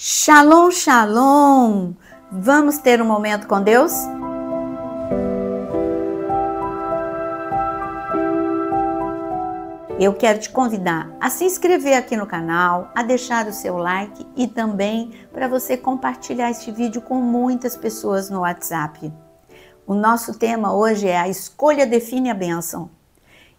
Shalom, shalom! Vamos ter um momento com Deus? Eu quero te convidar a se inscrever aqui no canal, a deixar o seu like e também para você compartilhar este vídeo com muitas pessoas no WhatsApp. O nosso tema hoje é a escolha define a bênção.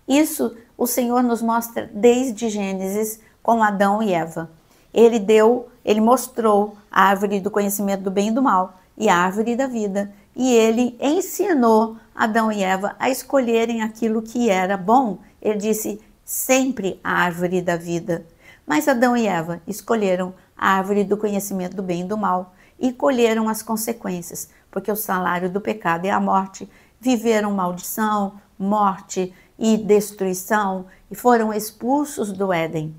Isso o Senhor nos mostra desde Gênesis com Adão e Eva. Ele mostrou a árvore do conhecimento do bem e do mal e a árvore da vida. E ele ensinou Adão e Eva a escolherem aquilo que era bom. Ele disse sempre a árvore da vida. Mas Adão e Eva escolheram a árvore do conhecimento do bem e do mal e colheram as consequências, porque o salário do pecado é a morte. Viveram maldição, morte e destruição e foram expulsos do Éden.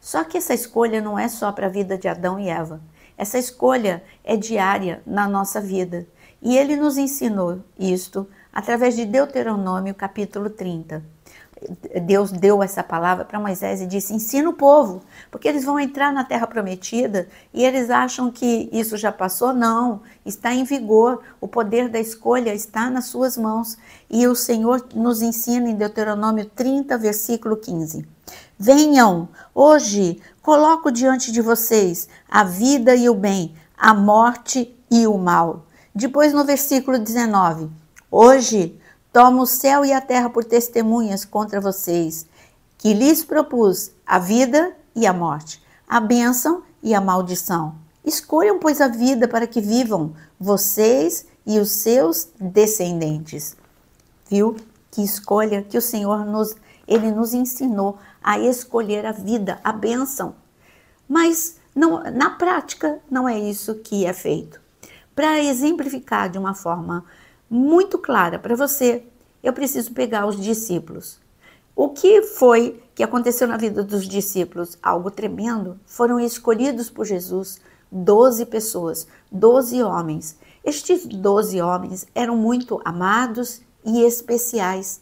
Só que essa escolha não é só para a vida de Adão e Eva. Essa escolha é diária na nossa vida. E ele nos ensinou isto através de Deuteronômio capítulo 30. Deus deu essa palavra para Moisés e disse: ensina o povo, porque eles vão entrar na terra prometida e eles acham que isso já passou. Não, está em vigor, o poder da escolha está nas suas mãos. E o Senhor nos ensina em Deuteronômio 30, versículo 15. Venham, hoje coloco diante de vocês a vida e o bem, a morte e o mal. Depois no versículo 19, hoje tomo o céu e a terra por testemunhas contra vocês, que lhes propus a vida e a morte, a bênção e a maldição. Escolham, pois, a vida para que vivam vocês e os seus descendentes. Viu? Que escolha que o Senhor nos ensinou a escolher a vida, a bênção. Mas não, na prática não é isso que é feito. Para exemplificar de uma forma muito clara para você, eu preciso pegar os discípulos. O que foi que aconteceu na vida dos discípulos? Algo tremendo. Foram escolhidos por Jesus 12 pessoas, 12 homens. Estes 12 homens eram muito amados e especiais.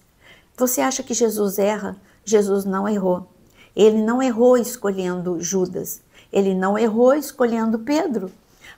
Você acha que Jesus erra? Jesus não errou. Ele não errou escolhendo Judas. Ele não errou escolhendo Pedro.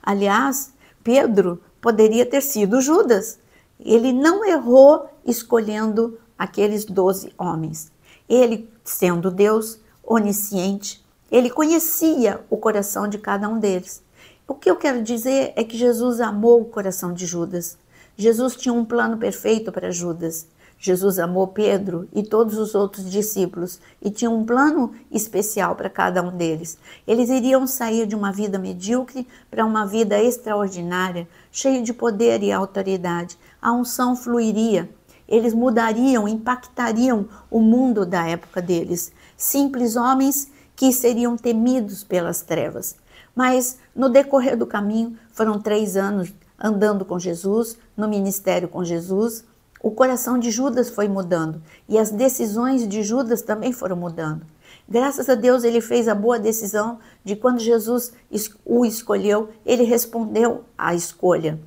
Aliás, Pedro poderia ter sido Judas. Ele não errou escolhendo aqueles 12 homens. Ele, sendo Deus onisciente, ele conhecia o coração de cada um deles. O que eu quero dizer é que Jesus amou o coração de Judas. Jesus tinha um plano perfeito para Judas. Jesus amou Pedro e todos os outros discípulos e tinha um plano especial para cada um deles. Eles iriam sair de uma vida medíocre para uma vida extraordinária, cheia de poder e autoridade. A unção fluiria. Eles mudariam, impactariam o mundo da época deles. Simples homens que seriam temidos pelas trevas. Mas no decorrer do caminho, foram 3 anos andando com Jesus, no ministério com Jesus. O coração de Judas foi mudando e as decisões de Judas também foram mudando. Graças a Deus ele fez a boa decisão de quando Jesus o escolheu, ele respondeu à escolha.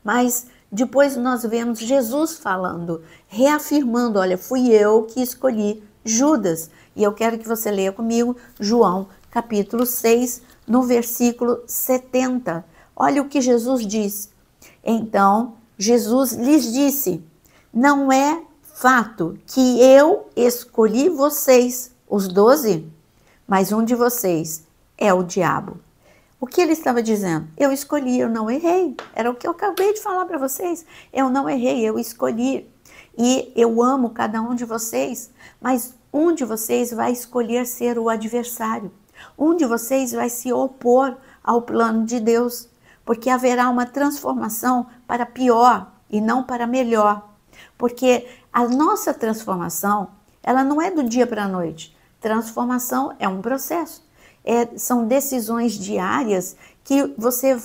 Mas depois nós vemos Jesus falando, reafirmando, olha, fui eu que escolhi Judas. E eu quero que você leia comigo João capítulo 6, no versículo 70. Olha o que Jesus diz. Então Jesus lhes disse: não é fato que eu escolhi vocês, os 12, mas um de vocês é o diabo. O que ele estava dizendo? Eu escolhi, eu não errei. Era o que eu acabei de falar para vocês. Eu não errei, eu escolhi. E eu amo cada um de vocês, mas um de vocês vai escolher ser o adversário. Um de vocês vai se opor ao plano de Deus, porque haverá uma transformação para pior e não para melhor. Porque a nossa transformação, ela não é do dia para a noite. Transformação é um processo. São decisões diárias que você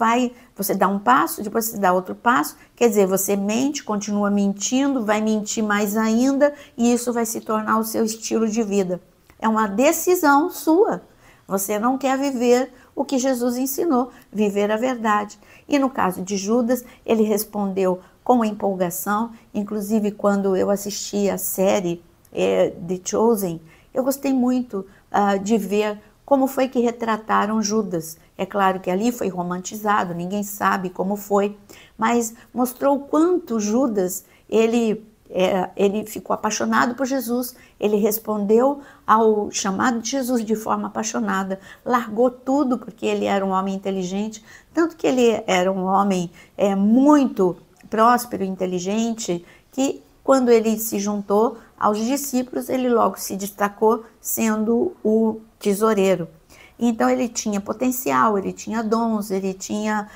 dá um passo, depois você dá outro passo. Quer dizer, você mente, continua mentindo, vai mentir mais ainda e isso vai se tornar o seu estilo de vida. É uma decisão sua. Você não quer viver o que Jesus ensinou, viver a verdade. E no caso de Judas, ele respondeu com empolgação. Inclusive, quando eu assisti a série The Chosen, eu gostei muito de ver como foi que retrataram Judas. É claro que ali foi romantizado, ninguém sabe como foi, mas mostrou o quanto Judas, ele ficou apaixonado por Jesus, ele respondeu ao chamado de Jesus de forma apaixonada, largou tudo porque ele era um homem inteligente, tanto que ele era um homem muito próspero, inteligente, que quando ele se juntou aos discípulos, ele logo se destacou sendo o tesoureiro. Então ele tinha potencial, ele tinha dons, ele tinha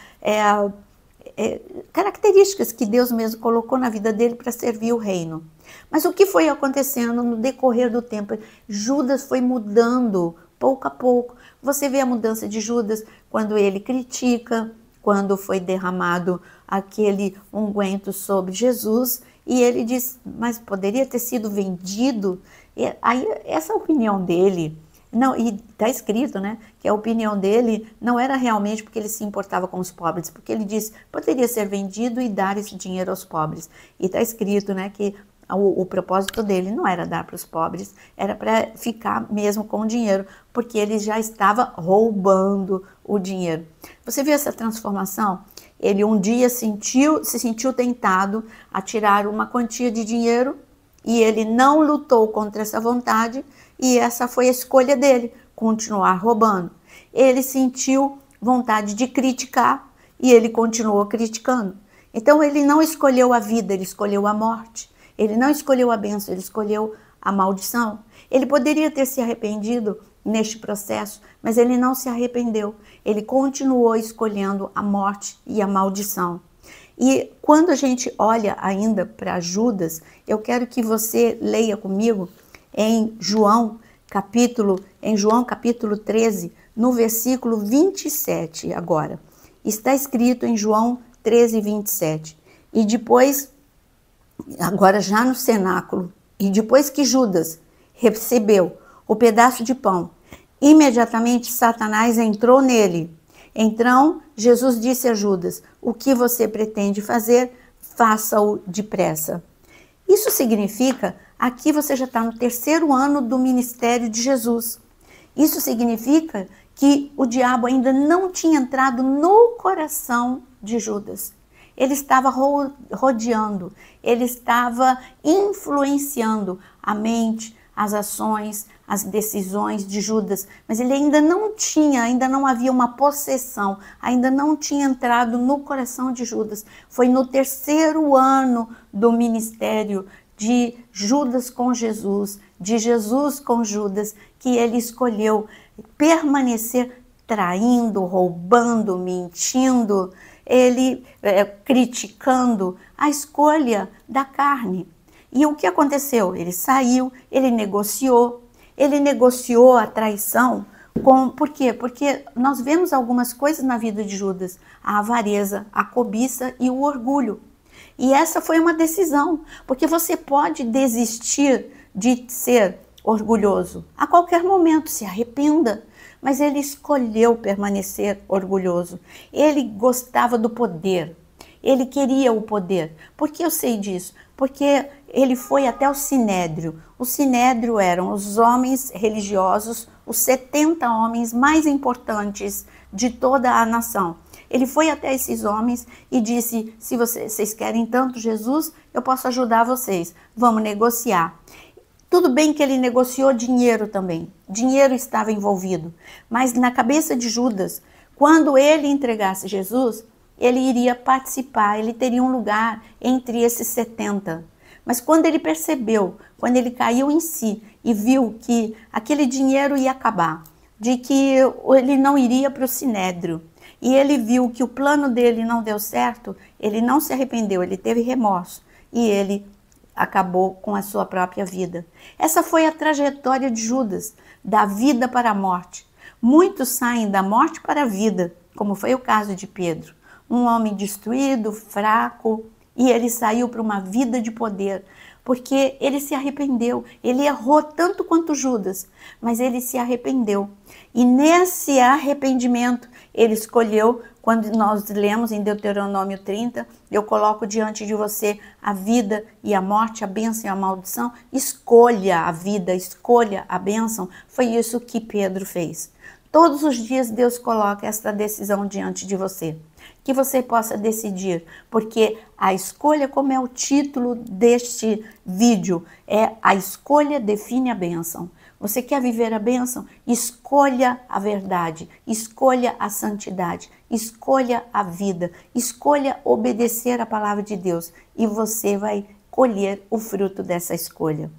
características que Deus mesmo colocou na vida dele para servir o reino. Mas o que foi acontecendo no decorrer do tempo? Judas foi mudando pouco a pouco. Você vê a mudança de Judas quando ele critica, quando foi derramado aquele unguento sobre Jesus, e ele diz, mas poderia ter sido vendido? E aí, essa opinião dele, não, e está escrito, né, que a opinião dele não era realmente porque ele se importava com os pobres, porque ele disse, poderia ser vendido e dar esse dinheiro aos pobres. E está escrito, né, que o propósito dele não era dar para os pobres, era para ficar mesmo com o dinheiro, porque ele já estava roubando o dinheiro. Você viu essa transformação? Ele um dia se sentiu tentado a tirar uma quantia de dinheiro e ele não lutou contra essa vontade e essa foi a escolha dele, continuar roubando. Ele sentiu vontade de criticar e ele continuou criticando. Então ele não escolheu a vida, ele escolheu a morte. Ele não escolheu a bênção, ele escolheu a maldição. Ele poderia ter se arrependido neste processo, mas ele não se arrependeu. Ele continuou escolhendo a morte e a maldição. E quando a gente olha ainda para Judas, eu quero que você leia comigo em João capítulo 13, no versículo 27 agora. Está escrito em João 13, 27. E depois, agora já no cenáculo, e depois que Judas recebeu o pedaço de pão, imediatamente Satanás entrou nele. Então Jesus disse a Judas, o que você pretende fazer, faça-o depressa. Isso significa, aqui você já está no 3º ano do ministério de Jesus. Isso significa que o diabo ainda não tinha entrado no coração de Judas. Ele estava rodeando, ele estava influenciando a mente, as ações, as decisões de Judas, mas ele ainda não havia uma possessão, ainda não tinha entrado no coração de Judas. Foi no 3º ano do ministério de Judas com Jesus, de Jesus com Judas, que ele escolheu permanecer traindo, roubando, mentindo, ele criticando a escolha da carne. E o que aconteceu? Ele saiu, ele negociou a traição. Por quê? Porque nós vemos algumas coisas na vida de Judas, a avareza, a cobiça e o orgulho. E essa foi uma decisão, porque você pode desistir de ser orgulhoso a qualquer momento, se arrependa. Mas ele escolheu permanecer orgulhoso. Ele gostava do poder. Ele queria o poder. Por que eu sei disso? Porque ele foi até o Sinédrio. O Sinédrio eram os homens religiosos, os 70 homens mais importantes de toda a nação. Ele foi até esses homens e disse, se vocês querem tanto Jesus, eu posso ajudar vocês. Vamos negociar. Tudo bem que ele negociou dinheiro também, dinheiro estava envolvido, mas na cabeça de Judas, quando ele entregasse Jesus, ele iria participar, ele teria um lugar entre esses 70. Mas quando ele percebeu, quando ele caiu em si e viu que aquele dinheiro ia acabar, de que ele não iria para o Sinédrio, e ele viu que o plano dele não deu certo, ele não se arrependeu, ele teve remorso e ele acabou com a sua própria vida. Essa foi a trajetória de Judas, da vida para a morte. Muitos saem da morte para a vida, como foi o caso de Pedro. Um homem destruído, fraco, e ele saiu para uma vida de poder, porque ele se arrependeu. Ele errou tanto quanto Judas, mas ele se arrependeu. E nesse arrependimento, Ele escolheu, quando nós lemos em Deuteronômio 30, eu coloco diante de você a vida e a morte, a bênção e a maldição. Escolha a vida, escolha a bênção. Foi isso que Pedro fez. Todos os dias Deus coloca esta decisão diante de você. Que você possa decidir, porque a escolha, como é o título deste vídeo, é a escolha define a bênção. Você quer viver a bênção? Escolha a verdade, escolha a santidade, escolha a vida, escolha obedecer a palavra de Deus e você vai colher o fruto dessa escolha.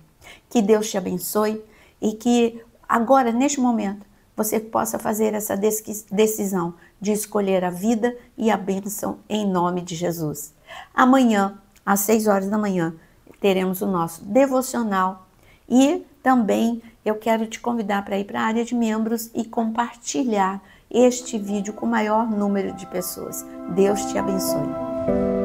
Que Deus te abençoe e que agora, neste momento, você possa fazer essa decisão de escolher a vida e a bênção em nome de Jesus. Amanhã, às 6 horas da manhã, teremos o nosso devocional e também eu quero te convidar para ir para a área de membros e compartilhar este vídeo com o maior número de pessoas. Deus te abençoe.